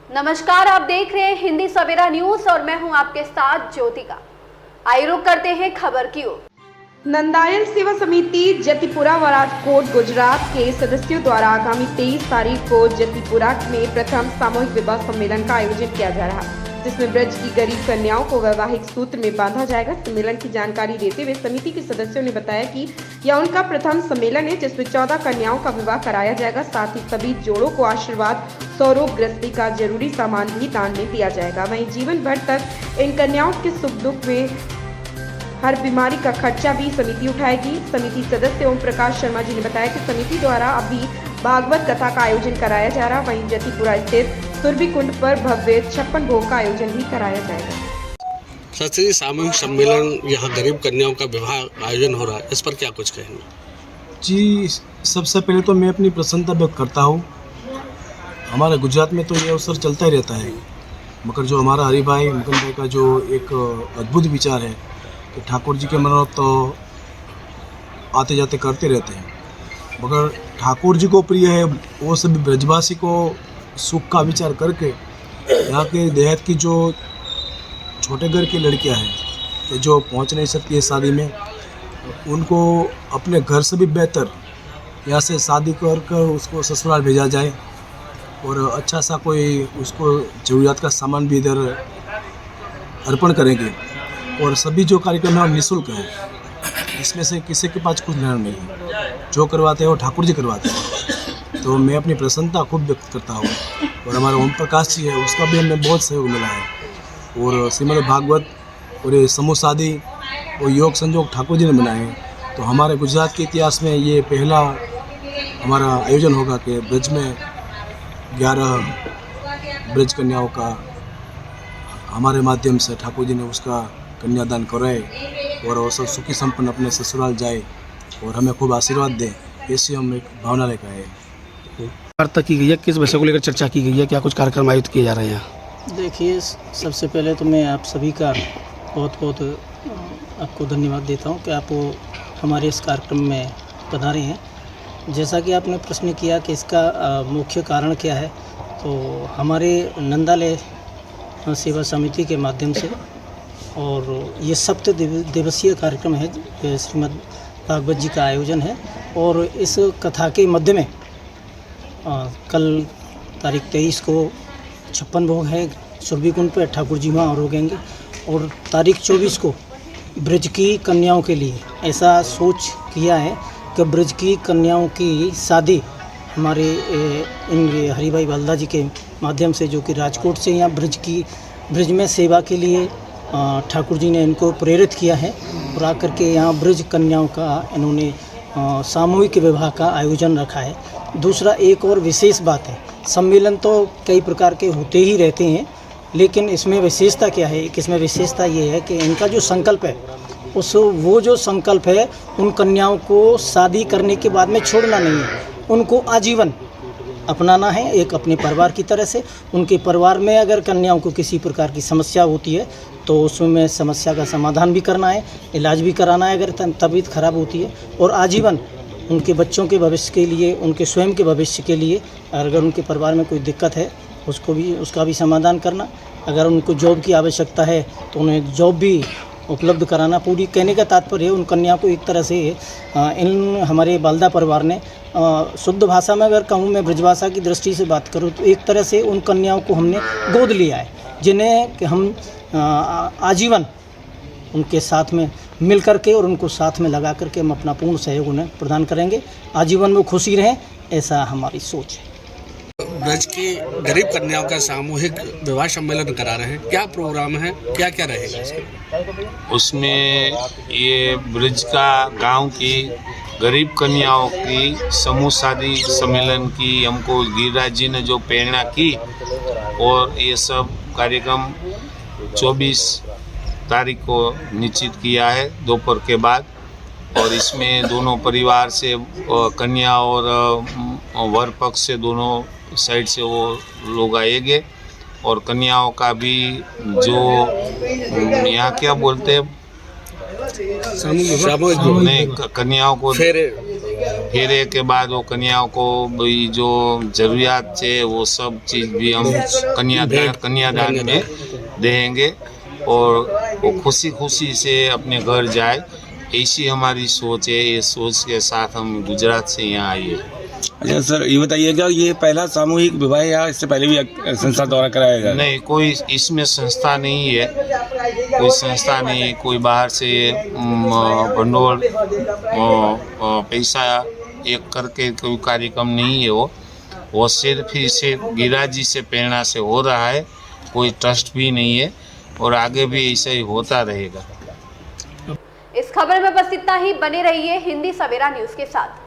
नमस्कार, आप देख रहे हैं हिंदी सवेरा न्यूज और मैं हूं आपके साथ ज्योतिका। आइए रुक करते हैं खबर की ओर। नंदायल सेवा समिति जतिपुरा व राजकोट गुजरात के सदस्यों द्वारा आगामी 23 तारीख को जतिपुरा में प्रथम सामूहिक विवाह सम्मेलन का आयोजन किया जा रहा है, जिसमें ब्रज की गरीब कन्याओं को वैवाहिक सूत्र में बांधा जाएगा। सम्मेलन की जानकारी देते हुए समिति के सदस्यों ने बताया कि यह उनका प्रथम सम्मेलन है, जिसमें 14 कन्याओं का विवाह कराया जाएगा। साथ ही सभी जोड़ों को आशीर्वाद, स्वरूप गृहस्थी का जरूरी सामान भी दान में दिया जाएगा। वहीं जीवन भर तक इन कन्याओं के सुख दुख में हर बीमारी का खर्चा भी समिति उठाएगी। समिति सदस्य ओम प्रकाश शर्मा जी ने बताया कि समिति द्वारा अभी भागवत कथा का आयोजन कराया जा रहा है। वहीं जतिपुरा स्थित सुरभि कुंड पर भव्य 56 भोग का आयोजन भी कराया जाएगा। शास्त्री सामूहिक सम्मेलन यहाँ गरीब कन्याओं का विवाह आयोजन हो रहा है, इस पर क्या कुछ कहेंगे? जी, सबसे पहले तो मैं अपनी प्रसन्नता व्यक्त करता हूँ। हमारे गुजरात में तो ये अवसर चलता ही रहता है, मगर जो हमारा हरिभाई मुकुंद भाई का जो एक अद्भुत विचार है कि ठाकुर जी के मनोरथ तो आते जाते करते रहते हैं, मगर ठाकुर जी को प्रिय है वो सभी ब्रजवासी को सुख का विचार करके यहाँ के देहात की जो छोटे घर की लड़कियाँ हैं कि जो पहुँच नहीं सकती है शादी में, उनको अपने घर से भी बेहतर यहाँ से शादी कर उसको ससुराल भेजा जाए और अच्छा सा कोई उसको ज़रूरियात का सामान भी इधर अर्पण करेंगे। और सभी जो कार्यक्रम है निःशुल्क है, इसमें से किसी के पास कुछ लेना नहीं है, जो करवाते हैं वो ठाकुर जी करवाते हैं। तो मैं अपनी प्रसन्नता खूब व्यक्त करता हूँ। और हमारा ओम प्रकाश जी है, उसका भी हमें बहुत सहयोग मिला है। और श्रीमद् भागवत और ये समूह शादी और योग संजोग ठाकुर जी ने बनाए हैं। तो हमारे गुजरात के इतिहास में ये पहला हमारा आयोजन होगा कि ब्रज में 11 ब्रज कन्याओं का हमारे माध्यम से ठाकुर जी ने उसका कन्यादान कराए और वो सब सुखी संपन्न अपने ससुराल जाए और हमें खूब आशीर्वाद दे, ऐसी हम एक भावना लेकर आए। वार्ता की गई है, किस विषय को लेकर चर्चा की गई है, क्या कुछ कार्यक्रम आयोजित किए जा रहे हैं? देखिए, सबसे पहले तो मैं आप सभी का बहुत बहुत आपको धन्यवाद देता हूं कि आप हमारे इस कार्यक्रम में पधारे हैं। जैसा कि आपने प्रश्न किया कि इसका मुख्य कारण क्या है, तो हमारे नंदालय सेवा समिति के माध्यम से और ये 7 दिवसीय कार्यक्रम है, श्रीमद् भागवत जी का आयोजन है। और इस कथा के मध्य में कल तारीख 23 को 56 भोग है सुरभि कुंड पर, ठाकुर जी वहाँ रोकेंगे। और तारीख 24 को ब्रज की कन्याओं के लिए ऐसा सोच किया है कि ब्रज की कन्याओं की शादी हमारे इन हरिभाई बालदा जी के माध्यम से, जो कि राजकोट से यहाँ ब्रज में सेवा के लिए ठाकुर जी ने इनको प्रेरित किया है और आकर के यहाँ ब्रज कन्याओं का इन्होंने सामूहिक विवाह का आयोजन रखा है। दूसरा एक और विशेष बात है, सम्मेलन तो कई प्रकार के होते ही रहते हैं, लेकिन इसमें विशेषता क्या है? इसमें विशेषता ये है कि इनका जो संकल्प है वो जो संकल्प है उन कन्याओं को शादी करने के बाद में छोड़ना नहीं है, उनको आजीवन अपनाना है, एक अपने परिवार की तरह से। उनके परिवार में अगर कन्याओं को किसी प्रकार की समस्या होती है तो उसमें समस्या का समाधान भी करना है, इलाज भी कराना है अगर तबीयत खराब होती है, और आजीवन उनके बच्चों के भविष्य के लिए, उनके स्वयं के भविष्य के लिए, अगर उनके परिवार में कोई दिक्कत है उसका भी समाधान करना। अगर उनको जॉब की आवश्यकता है तो उन्हें जॉब भी उपलब्ध कराना। पूरी कहने का तात्पर्य उन कन्या को एक तरह से इन हमारे बालदा परिवार ने शुद्ध भाषा में अगर कहूँ, मैं ब्रजभाषा की दृष्टि से बात करूँ, तो एक तरह से उन कन्याओं को हमने गोद लिया है, जिन्हें कि हम आजीवन उनके साथ में मिल करके और उनको साथ में लगा करके हम अपना पूर्ण सहयोग उन्हें प्रदान करेंगे। आजीवन में खुशी रहें, ऐसा हमारी सोच है। ब्रज की गरीब कन्याओं का सामूहिक विवाह सम्मेलन करा रहे हैं, क्या प्रोग्राम है, क्या क्या रहेगा इसमें? उसमें ये ब्रज का गांव की गरीब कन्याओं की समूह शादी सम्मेलन की हमको गिरिराज जी ने जो प्रेरणा की, और ये सब कार्यक्रम 24 तारीख को निश्चित किया है दोपहर के बाद। और इसमें दोनों परिवार से कन्या और वर पक्ष से दोनों साइड से वो लोग आएंगे। और कन्याओं का भी जो यहाँ क्या बोलते हैं, सामूहिक नहीं, कन्याओं को फेरे के बाद वो कन्याओं को भी जो जरूरियात है वो सब चीज़ भी हम कन्यादान में देंगे और वो खुशी खुशी से अपने घर जाए, ऐसी हमारी सोच है। ये सोच के साथ हम गुजरात से यहाँ आए हैं। अच्छा सर, ये बताइएगा ये पहला सामूहिक विवाह या इससे पहले भी संस्था द्वारा कराया गया? नहीं, कोई इसमें संस्था नहीं है, कोई संस्था नहीं है, कोई बाहर से भंडोल पैसा एक करके कोई कार्यक्रम नहीं है। वो सिर्फ ही सिर्फ गिरिराज जी से प्रेरणा से हो रहा है, कोई ट्रस्ट भी नहीं है और आगे भी ऐसा ही होता रहेगा। इस खबर में बस इतना ही। बने रहिए हिंदी सवेरा न्यूज के साथ।